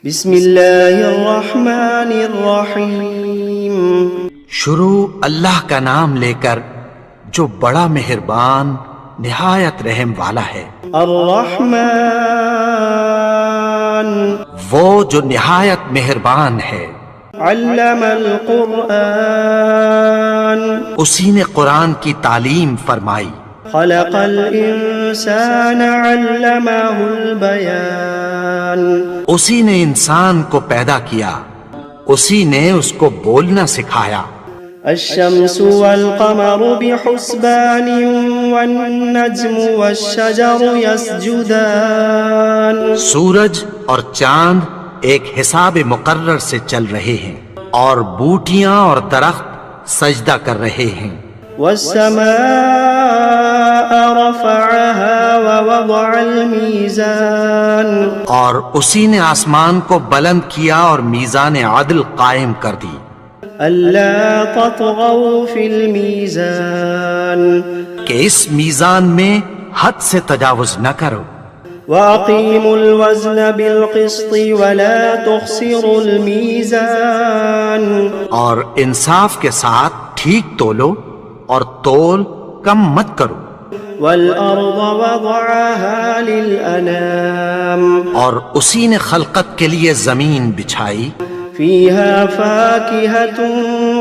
بسم اللہ الرحمن الرحیم۔ شروع اللہ کا نام لے کر جو بڑا مہربان نہایت رحم والا ہے۔ الرحمن وہ جو نہایت مہربان ہے۔ علم القرآن اسی نے قرآن کی تعلیم فرمائی۔ خلق الانسان علمہ البیان اسی نے انسان کو پیدا کیا، اسی نے اس کو بولنا سکھایا۔ الشمس والقمر بحسبان والنجم والشجر يسجدان سورج اور چاند ایک حساب مقرر سے چل رہے ہیں، اور بوٹیاں اور درخت سجدہ کر رہے ہیں۔ والسماء رفعها ووضع الميزان اور اسی نے آسمان کو بلند کیا اور میزان عدل قائم کر دی۔ ألا تطغوا في الميزان کہ اس میزان میں حد سے تجاوز نہ کرو۔ وأقيموا الوزن بالقسط ولا تخسروا الميزان اور انصاف کے ساتھ ٹھیک تولو اور تول کم مت کرو۔ والأرض وضعها للأنام اور اسی نے خلقت کے لیے زمین بچھائی، فيها فاكهة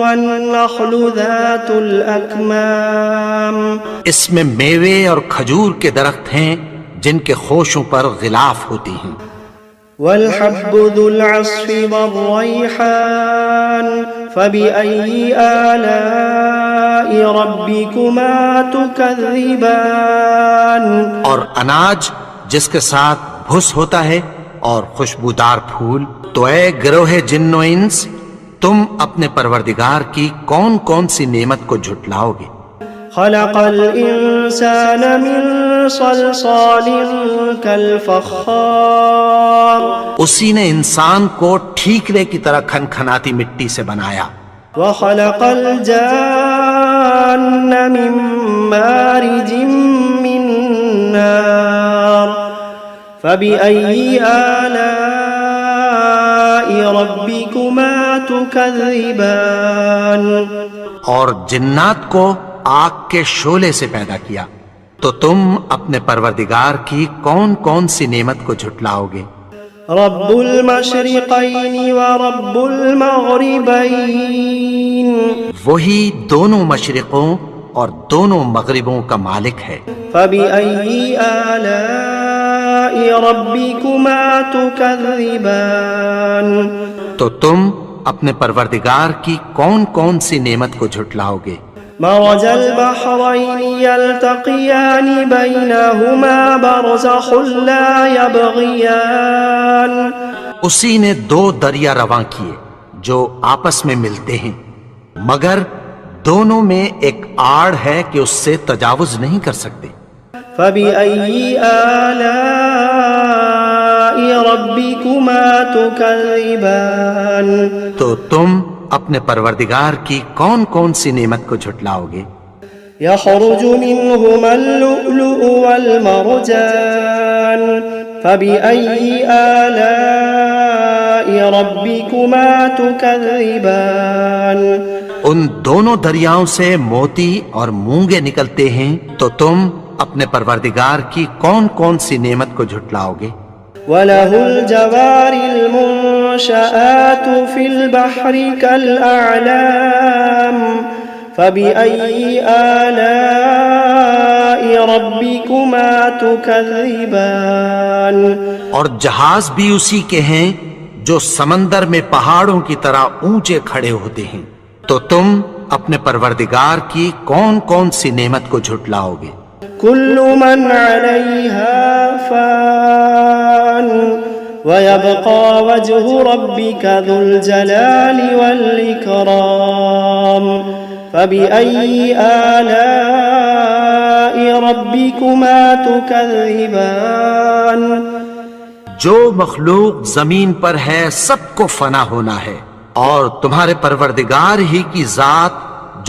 والنخل ذات الأكمام اس میں میوے اور کھجور کے درخت ہیں جن کے خوشوں پر غلاف ہوتی ہیں۔ والحب ذو العصف والريحان فبأي آلاء ربكما تكذبان اور اناج جس کے ساتھ بھس ہوتا ہے اور خوشبودار پھول، تو اے گروہ جن و انس، تم اپنے پروردگار کی کون کون سی نعمت کو جھٹلاؤ گے؟ خلق الإنسان من صلصال كالفخار اسی نے انسان کو ٹھیکرے کی طرح کھنکھناتی مٹی سے بنایا۔ وخلق الجان من مارج من نار فبأي آلاء ربكما تكذبان اور جنات کو آگ کے شعلے سے پیدا کیا، تو تم اپنے پروردگار کی کون کون سی نعمت کو جھٹلاؤ گے؟ رب المشرقین ورب المغربین وہی دونوں مشرقوں اور دونوں مغربوں کا مالک ہے۔ فبأي آلاء ربكما تكذبان تو تم اپنے پروردگار کی کون کون سی نعمت کو جھٹلاؤ گے؟ مرج البحرين يلتقيان بينهما برزخ لا يبغيان اسی نے دو دریا رواں کیے جو آپس میں ملتے ہیں، مگر دونوں میں ایک آڑ ہے کہ اس سے تجاوز نہیں کر سکتے۔ فبأي آلاء ربكما تكذبان تو تم اپنے پروردگار کی کون کون سی نعمت کو جھٹلاؤ گے؟ يخرج منهما اللؤلؤ والمرجان فبأي آلاء ربكما تكذبان ان دونوں دریاؤں سے موتی اور مونگے نکلتے ہیں، تو تم اپنے پروردگار کی کون کون سی نعمت کو جھٹلاؤ گے؟ وَلَهُ الْجَوَارِ الْمُنشَآتُ فِي الْبَحْرِ كَالْأَعْلَامِ فَبِأَيِّ آلَاءِ رَبِّكُمَا تُكَذِّبَانِ اور جہاز بھی اسی کے ہیں جو سمندر میں پہاڑوں کی طرح اونچے کھڑے ہوتے ہیں، تو تم اپنے پروردگار کی کون کون سی نعمت کو جھٹلاؤ گے؟ كل من عليها فان ويبقى وجه ربك ذو الجلال والإكرام فبأي آلاء ربكما تكذبان جو مخلوق زمین پر ہے سب کو فنا ہونا ہے، اور تمہارے پروردگار ہی کی ذات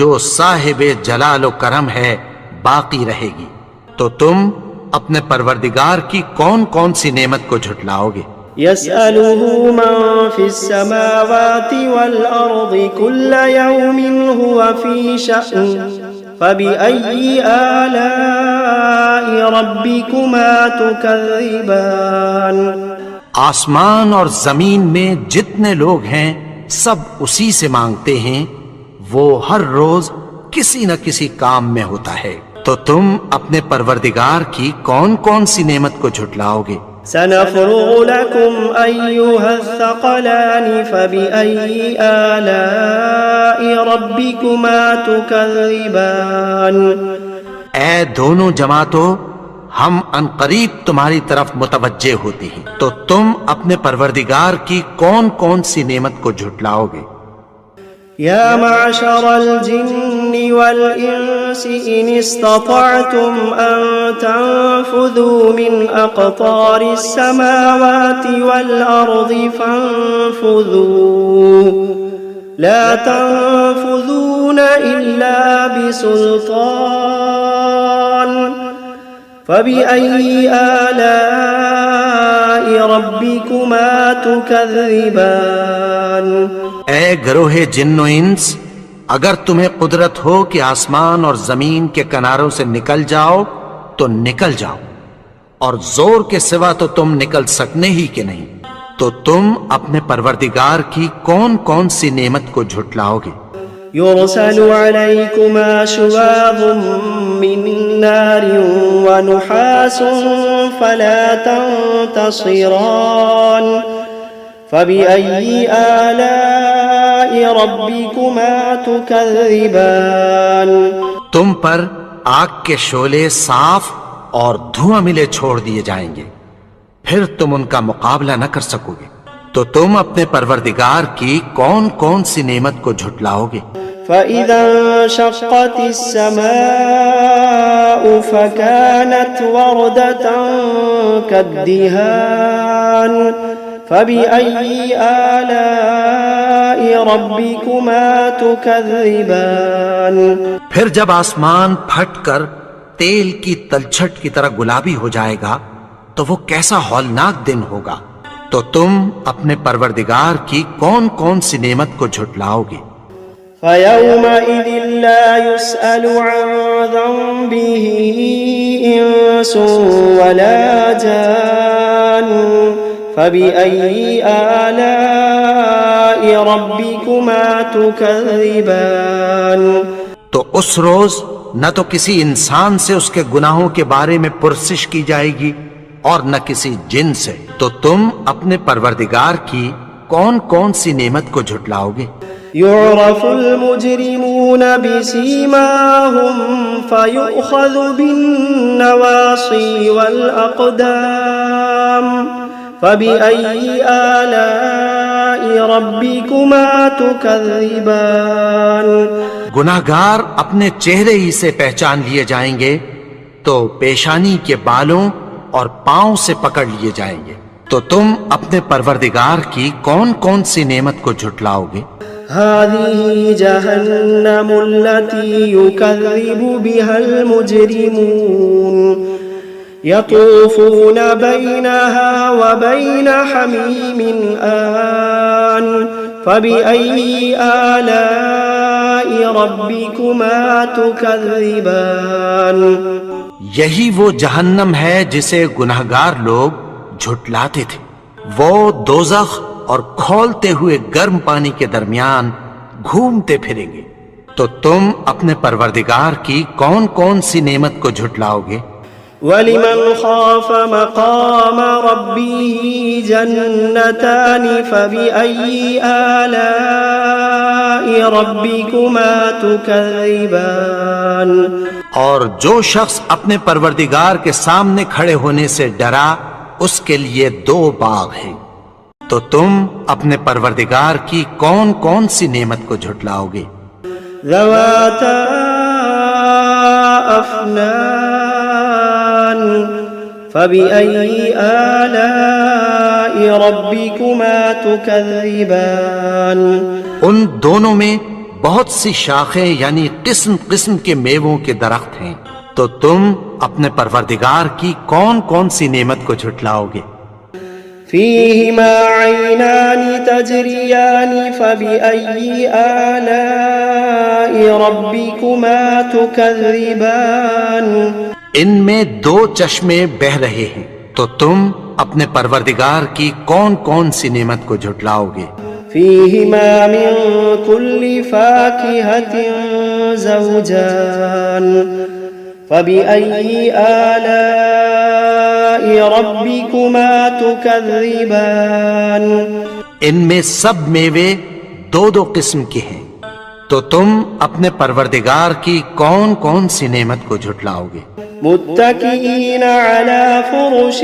جو صاحب جلال و کرم ہے باقی رہے گی، تو تم اپنے پروردگار کی کون کون سی نعمت کو جھٹلاؤ گے؟ يسأله من في السماوات والأرض كل يوم هو في شأن فبأي آلاء ربكما تكذبان آسمان اور زمین میں جتنے لوگ ہیں سب اسی سے مانگتے ہیں، وہ ہر روز کسی نہ کسی کام میں ہوتا ہے، تو تم اپنے پروردگار کی کون کون سی نعمت کو جھٹلاؤ گے؟ سنفرغ لكم أيها الثقلان فبأي آلاء ربكما تكذبان اے دونوں جماعتوں، ہم عنقریب تمہاری طرف متوجہ ہوتے ہیں، تو تم اپنے پروردگار کی کون کون سی نعمت کو جھٹلاؤ گے؟ يا معشر الجن والإنس إن استطعتم أن تنفذوا من أقطار السماوات والأرض فانفذوا لا تنفذون إلا بسلطان فبأي آلاء ربكما تكذبان اے گروہ جن و انس، اگر تمہیں قدرت ہو کہ آسمان اور زمین کے کناروں سے نکل جاؤ تو نکل جاؤ، اور زور کے سوا تو تم نکل سکنے ہی کہ نہیں، تو تم اپنے پروردگار کی کون کون سی نعمت کو جھٹلاؤ گے؟ يرسل عليكما شواظ من نار ونحاس فلا تنتصران فبأي آلاء ربكما تكذبان تم پر آگ کے شعلے صاف اور دھواں ملے چھوڑ دیے جائیں گے، پھر تم ان کا مقابلہ نہ کر سکو گے، تو تم اپنے پروردگار کی کون کون سی نعمت کو جھٹلاؤ گے؟ فإذا انشقت السماء فكانت وردة كالدهان فبأي آلاء ربكما تكذبان پھر جب آسمان پھٹ کر تیل کی تلچھٹ کی طرح گلابی ہو جائے گا تو وہ کیسا ہولناک دن ہوگا، تو تم اپنے پروردگار کی کون کون سی نعمت کو جھٹلاؤ گے؟ فيومئذ لا يسأل عن ذنبه إنس ولا جان فبأي آلاء ربكما تكذبان تو اس روز نہ تو کسی انسان سے اس کے گناہوں کے بارے میں پرسش کی جائے گی اور نہ کسی جن سے، تو تم اپنے پروردگار کی کون کون سی نعمت کو جھٹلاؤ گے؟ يعرف المجرمون بسيماهم فيؤخذ بالنواصي والأقدام فبأي آلاء ربكما تكذبان گناہگار اپنے چہرے ہی سے پہچان لیے جائیں گے تو پیشانی کے بالوں اور پاؤں سے پکڑ لیے جائیں گے، تو تم اپنے پروردگار کی کون کون سی نعمت کو جھٹلاؤ گے؟ هذه جهنم التي يكذب بها المجرمون يطوفون بينها وبين حميم آن فبأي آلاء ربكما تكذبان یہی وہ جہنم ہے جسے گناہگار لوگ جھٹلاتے تھے، وہ دوزخ اور کھولتے ہوئے گرم پانی کے درمیان گھومتے پھریں گے، تو تم اپنے پروردگار کی کون کون سی نعمت کو جھٹلاؤ گے؟ وَلِمَنْ خَافَ مَقَامَ رَبِّهِ جَنَّتَانِ فَبِأَيِّ آلَاءِ رَبِّكُمَا تُكَذِّبَانِ اور جو شخص اپنے پروردگار کے سامنے کھڑے ہونے سے ڈرا، اس کے لیے دو باغ ہیں، تو تم اپنے پروردگار کی کون کون سی نعمت کو جھٹلاؤ گے؟ ذواتا افنان فبأي آلاء ربكما تكذبان ان دونوں میں بہت سی شاخیں یعنی قسم قسم کے میووں کے درخت ہیں، تو تم اپنے پروردگار کی کون کون سی نعمت کو جھٹلاؤ گے؟ فيهما عينان تجريان فبأي آلاء ربكما تكذبان ان میں دو چشمے بہ رہے ہیں، تو تم اپنے پروردگار کی کون کون سی نعمت کو جھٹلاؤ گے؟ فيهما من كل فاكهة زوجان فبأي آلاء ربكما تكذبان ان میں سب میوے دو دو قسم کے ہیں، تو تم اپنے پروردگار کی کون کون سی نعمت کو جھٹلاؤ گے؟ متكئين على فرش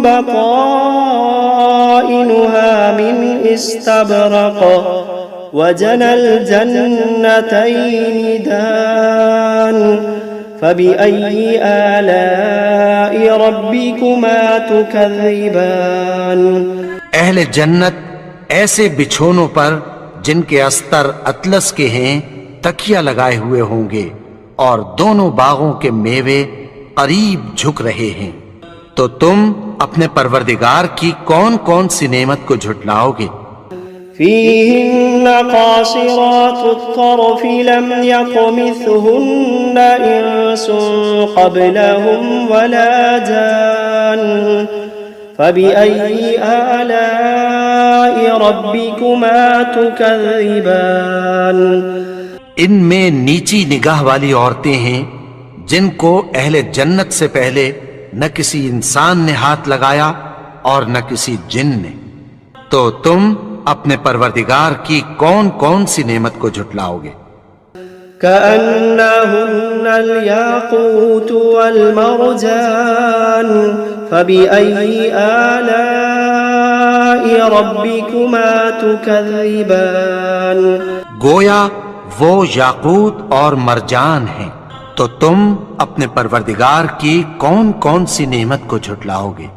بطائنها من استبرق وجنى الجنتين دان فبأي آلاء ربكما تكذبان اہل جنت ایسے بچھونوں پر جن کے استر اطلس کے ہیں تکیہ لگائے ہوئے ہوں گے، اور دونوں باغوں کے میوے قریب جھک رہے ہیں، تو تم اپنے پروردگار کی کون کون سی نعمت کو جھٹلاؤ گے؟ فيهن قاصرات الطرف لم يطمثهن إنس قبلهم ولا جان فبأي آلاء ربكما تكذبان ان میں نیچی نگاہ والی عورتیں ہیں جن کو اہل جنت سے پہلے نہ کسی انسان نے ہاتھ لگایا اور نہ کسی جن نے، تو تم اپنے پروردگار کی کون کون سی نعمت کو جھٹلاؤ گے؟ كأنهن الياقوت والمرجان فبأي آلاء ربكما تكذبان گویا وہ یاقوت اور مرجان ہیں، تو تم اپنے پروردگار کی کون کون سی نعمت کو جھٹلاؤ گے؟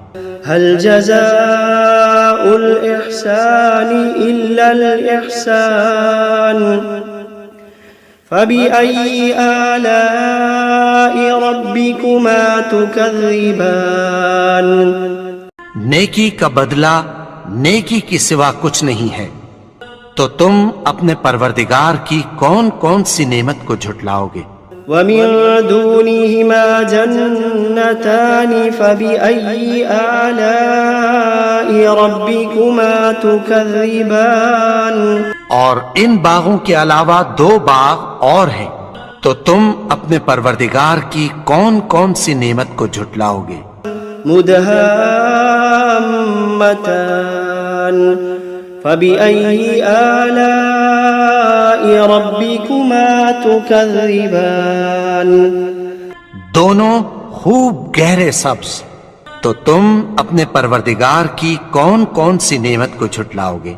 هل جزاء الإحسان إلا الإحسان فبأي آلاء ربكما تكذبان نیکی کا بدلہ نیکی کی سوا کچھ نہیں ہے، تو تم اپنے پروردگار کی کون کون سی نعمت کو جھٹلاؤ گے؟ ومن دونهما جنتان فبأي آلاء ربكما تكذبان اور ان باغوں کے علاوہ دو باغ اور ہیں، تو تم اپنے پروردگار کی کون کون سی نعمت کو جھٹلاؤ گے؟ مدهامتان فبأي آلاء ربكما تكذبان دونوں خوب گہرے سبز، تو تم اپنے پروردگار کی کون کون سی نعمت کو جھٹلاؤ گے؟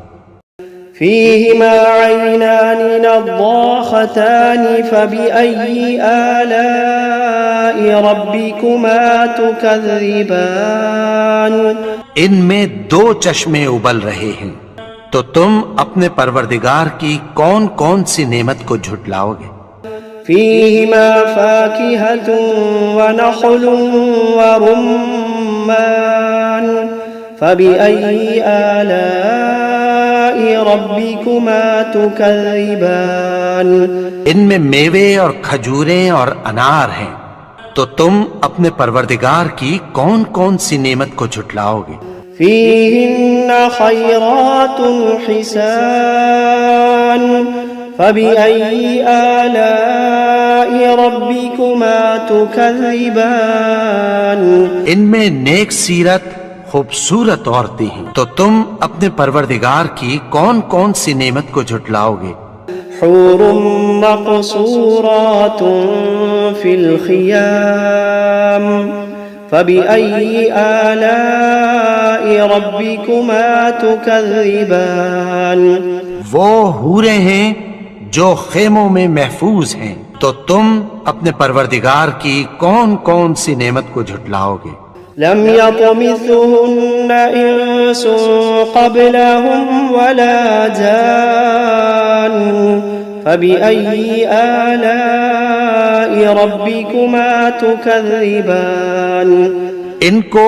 فيهما عينان نضاختان فبأي آلاء ربكما تكذبان ان میں دو چشمے ابل رہے ہیں، تو تم اپنے پروردگار کی کون کون سی نعمت کو جھٹلاؤ گے؟ فيهما فاكهة ونخل ورمان فبأي آلاء ربكما تكذبان ان میں میوے اور کھجوریں اور انار ہیں، تو تم اپنے پروردگار کی کون کون سی نعمت کو جھٹلاؤ گے؟ فيهن خيرات حسان فبأي آلاء ربكما تكذبان ان میں نیک سیرت خوبصورت عورتیں ہیں، تو تم اپنے پروردگار کی کون کون سی نعمت کو جھٹلاؤ گے؟ حور مقصورات في الخيام فبأي آلاء ربكما تكذبان وہ حوریں ہیں جو خیموں میں محفوظ ہیں، تو تم اپنے پروردگار کی کون کون سی نعمت کو جھٹلاؤ گے؟ لم يطمثهن إنس قبلهم ولا جان فبأي آلاء ربكما تكذبان ان کو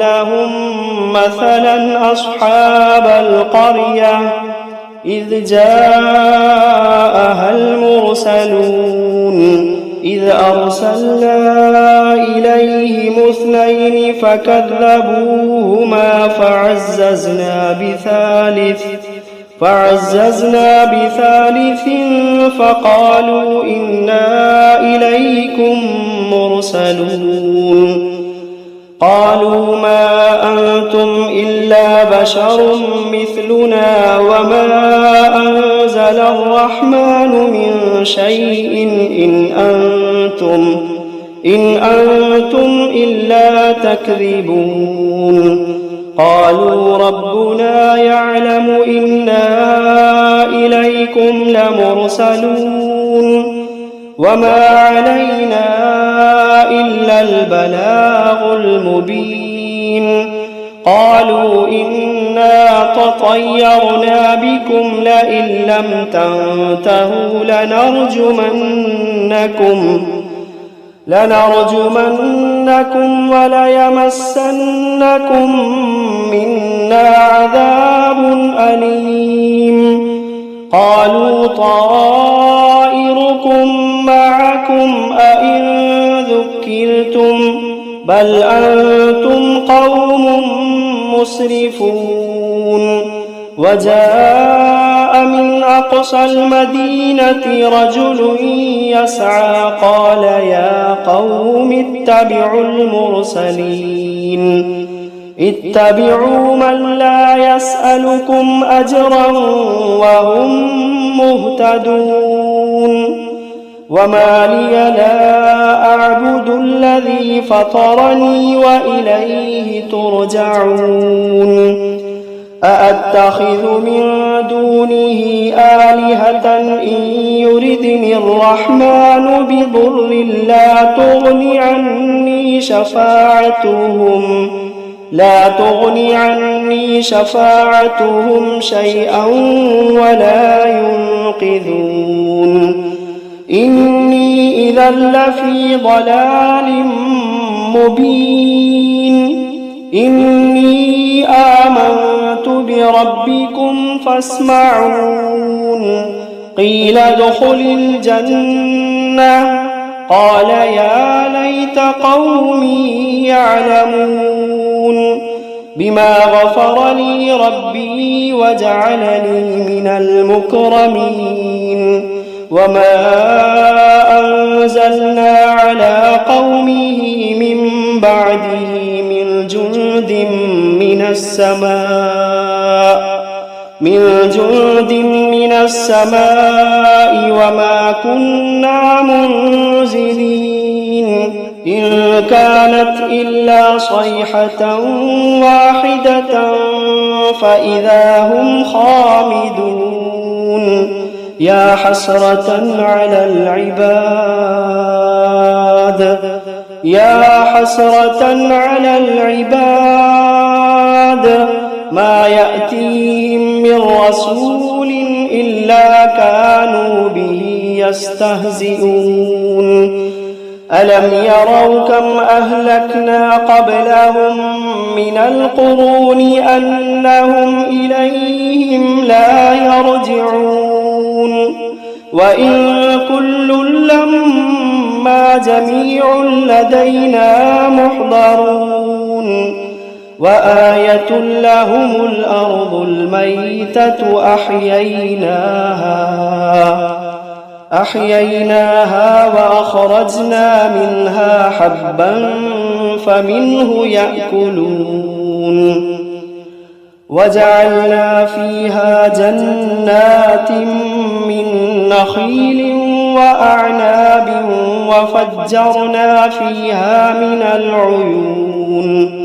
لهم مثلا أصحاب القرية إذ جاءها المرسلون إذ أرسلنا إليهم اثنين فكذبوهما فعززنا بثالث فقالوا إنا إليكم مرسلون. قالوا ما أنتم إلا بشر مثلنا وما أنزل الرحمن من شيء إن أنتم إلا تكذبون. قالوا ربنا يعلم إنا إليكم لمرسلون وما علينا إلا البلاغ المبين. قالوا إنا تطيرنا بكم لئن لم تنتهوا لنرجمنكم وليمسنكم منا عذاب أليم. قالوا طائركم معكم أئن ذكرتم بل أنتم قوم مسرفون. وجاء من أقصى المدينة رجل يسعى قال يا قوم اتبعوا المرسلين اتبعوا من لا يسألكم أجرا وهم مهتدون. وما لي لا أعبد الذي فطرني وإليه ترجعون. أأتخذ من دونه آلهة إن يردني الرحمن بضر لا تغن عني شفاعتهم شيئا ولا ينقذون إني إذا لفي ضلال مبين إني آمنت بربكم فاسمعون قيل ادخل الجنة قال يا ليت قومي يعلمون بما غفر لي ربي وجعلني من المكرمين وما أنزلنا على قومه من بعده من جند من السماء وما كنا منزلين إن كانت إلا صيحة واحدة فإذا هم خامدون يا حسرة على العباد ما يأتيهم من رسول إلا كانوا به يستهزئون ألم يروا كم أهلكنا قبلهم من القرون أنهم إليهم لا يرجعون وإن كل لما جميع لدينا محضرون وآية لهم الأرض الميتة أحييناها وأخرجنا منها حبا فمنه يأكلون وجعلنا فيها جنات من نخيل وأعناب وفجرنا فيها من العيون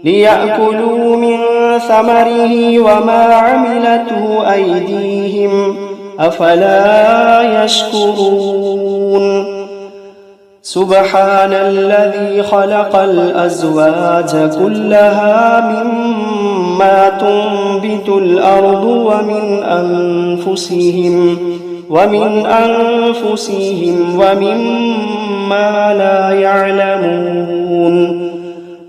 ليأكلوا من ثمره وما عملته أيديهم أفلا يشكرون سبحان الذي خلق الأزواج كلها مما تنبت الأرض ومن أنفسهم ومما لا يعلمون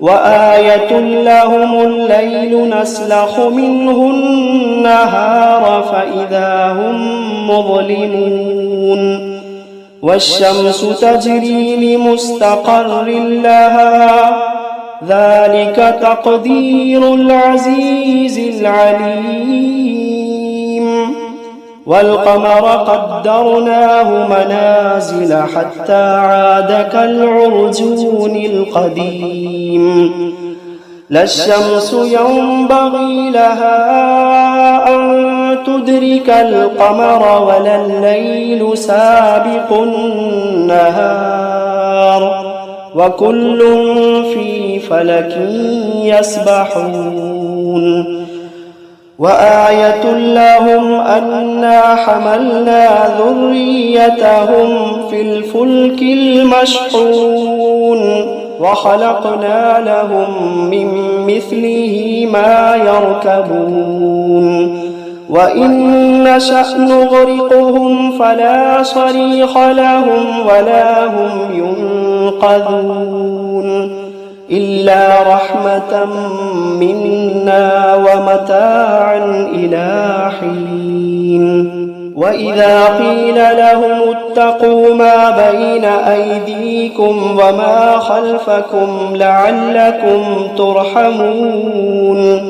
وآية لهم الليل نسلخ منه النهار فإذا هم مظلمون والشمس تجري لمستقر لها ذلك تقدير العزيز العليم والقمر قدرناه منازل حتى عاد كالعرجون القديم لا الشمس ينبغي لها أن تدرك القمر ولا الليل سابق النهار وكل في فلك يسبحون وآية لهم أنا حملنا ذريتهم في الفلك المشحون وخلقنا لهم من مثله ما يركبون وإن نشأ نغرقهم فلا صريخ لهم ولا هم ينقذون إلا رحمة منا ومتاعا إلى حين وإذا قيل لهم اتقوا ما بين أيديكم وما خلفكم لعلكم ترحمون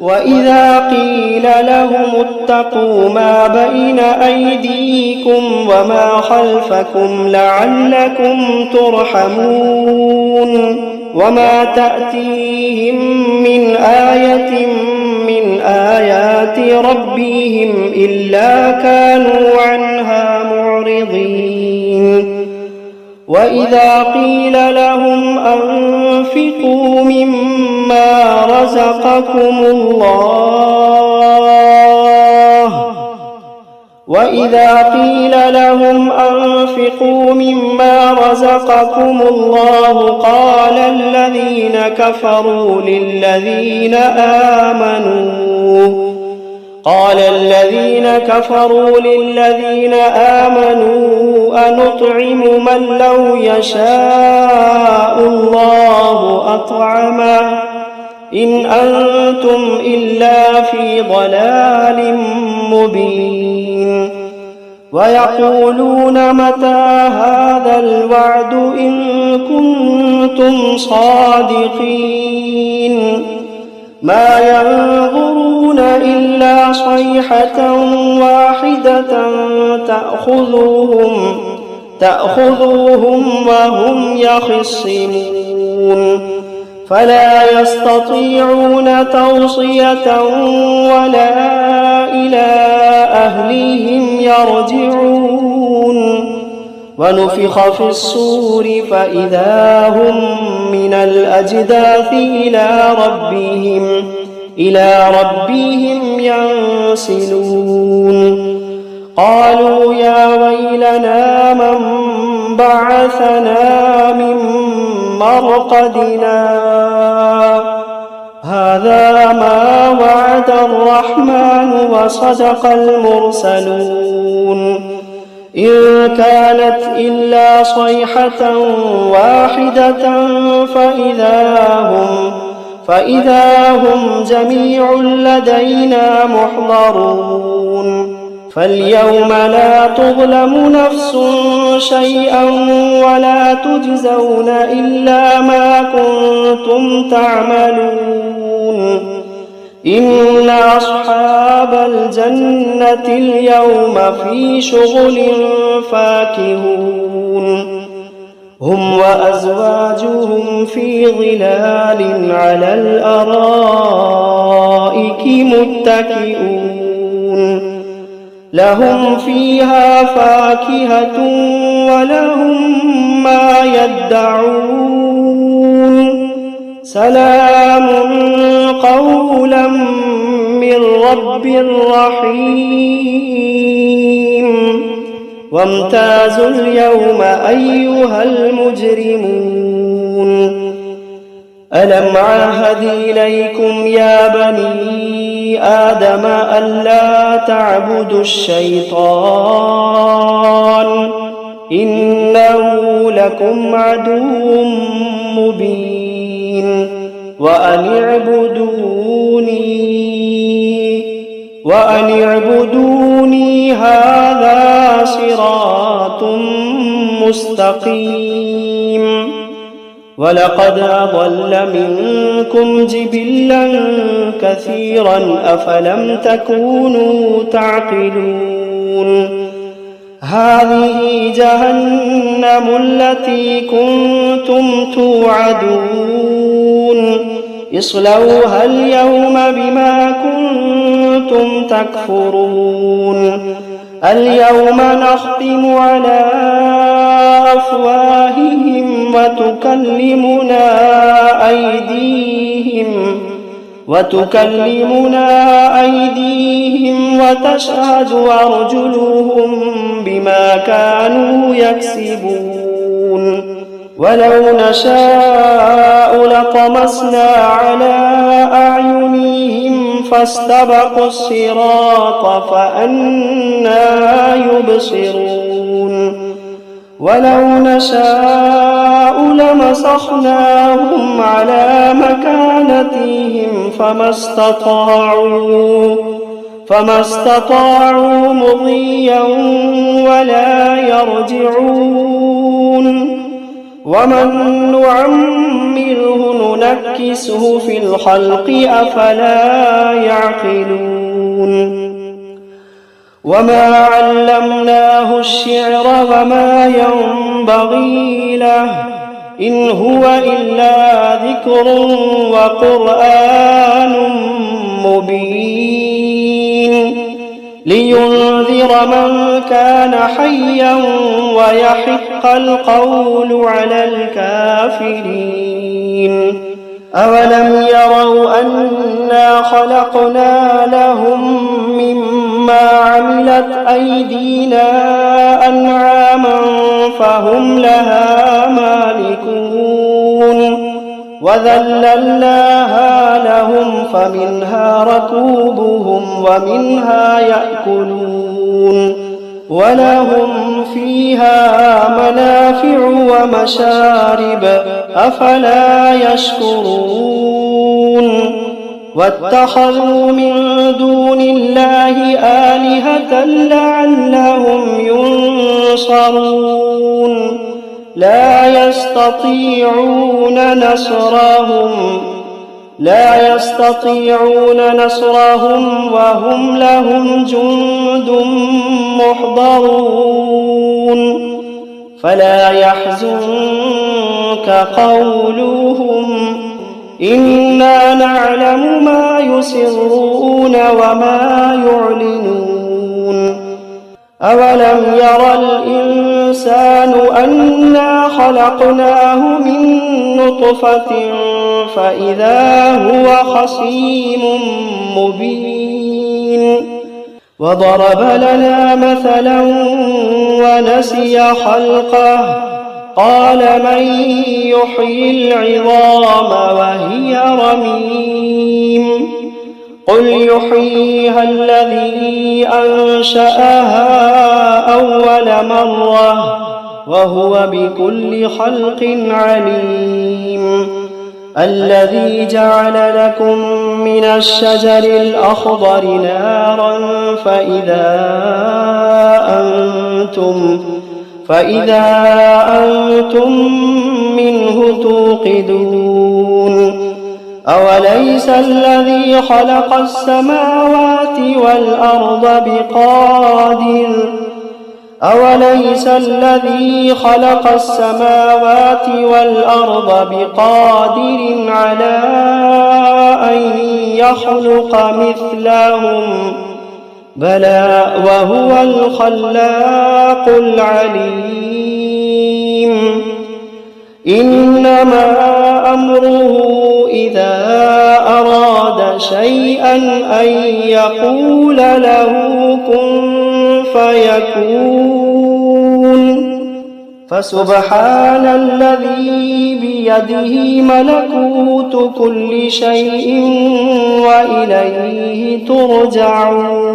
وإذا قيل لهم اتقوا ما بين أيديكم وما خلفكم لعلكم ترحمون وما تأتيهم من آية من آيات ربهم إلا كانوا عنها معرضين وإذا قيل لهم أنفقوا مما رزقكم الله قال الذين كفروا للذين آمنوا أنطعم من لو يشاء الله أطعمه إن أنتم إلا في ضلال مبين ويقولون متى هذا الوعد إن كنتم صادقين ما ينظرون إلا صيحة واحدة تأخذوهم وهم يخصمون فلا يستطيعون توصية ولا إلى أهليهم يرجعون ونفخ في الصور فإذا هم من الأجداث إلى ربهم ينسلون قالوا يا ويلنا من بعثنا من مرقدنا هذا ما وعد الرحمن وصدق المرسلون إن كانت إلا صيحة واحدة فإذا هم جميع لدينا محضرون فاليوم لا تظلم نفس شيئا ولا تجزون إلا ما كنتم تعملون إن أصحاب الجنة اليوم في شغل فاكهون هم وأزواجهم في ظلال على الأرائك متكئون لهم فيها فاكهة ولهم ما يدعون سلام قولا من رب رحيم وامتازوا اليوم أيها المجرمون ألم عاهد إليكم يا بني آدم ألا تعبدوا الشيطان إنه لكم عدو مبين وأن اعبدوني هذا صراط مستقيم ولقد أضل منكم جبلا كثيرا أفلم تكونوا تعقلون هذه جهنم التي كنتم توعدون اصلوها اليوم بما كنتم تكفرون اليوم نختم على أفواههم وتكلمنا أيديهم وتشهد أرجلهم بما كانوا يكسبون ولو نشاء لطمسنا على أعينهم فاستبقوا الصراط فأنى يبصرون ولو نشاء لمسخناهم على مكانتهم فما استطاعوا مضيا ولا يرجعون ومن نعمره ننكسه في الخلق أفلا يعقلون وما علمناه الشعر وما ينبغي له إن هو إلا ذكر وقرآن مبين لينذر من كان حيا ويحق القول على الكافرين. أولم يروا أنا خلقنا لهم مما عملت أيدينا أنعاما فهم لها مالكون وذللناها لهم فمنها ركوبهم ومنها يأكلون ولهم فيها منافع ومشارب أفلا يشكرون. واتخذوا من دون الله آلهة لعلهم ينصرون لا يستطيعون نصرهم وهم لهم جند محضرون. فلا يحزنك قولهم إنا نعلم ما يسرون وما يعلنون. أولم ير الإنسان أنا خلقناه من نطفة فإذا هو خصيم مبين. وضرب لنا مثلا ونسي خلقه قال من يحيي العظام وهي رميم قل يحييها الذي أنشأها أول مرة وهو بكل خلق عليم. الذي جعل لكم من الشجر الأخضر نارا فإذا أنتم منه توقدون. أوليس الذي خلق السماوات والأرض بقادر على أن يخلق مثلهم بلى وهو الخلاق العليم. إنما أمره إذا أراد شيئا أن يقول له كن فيكون. فسبحان الذي بيده ملكوت كل شيء وإليه ترجعون.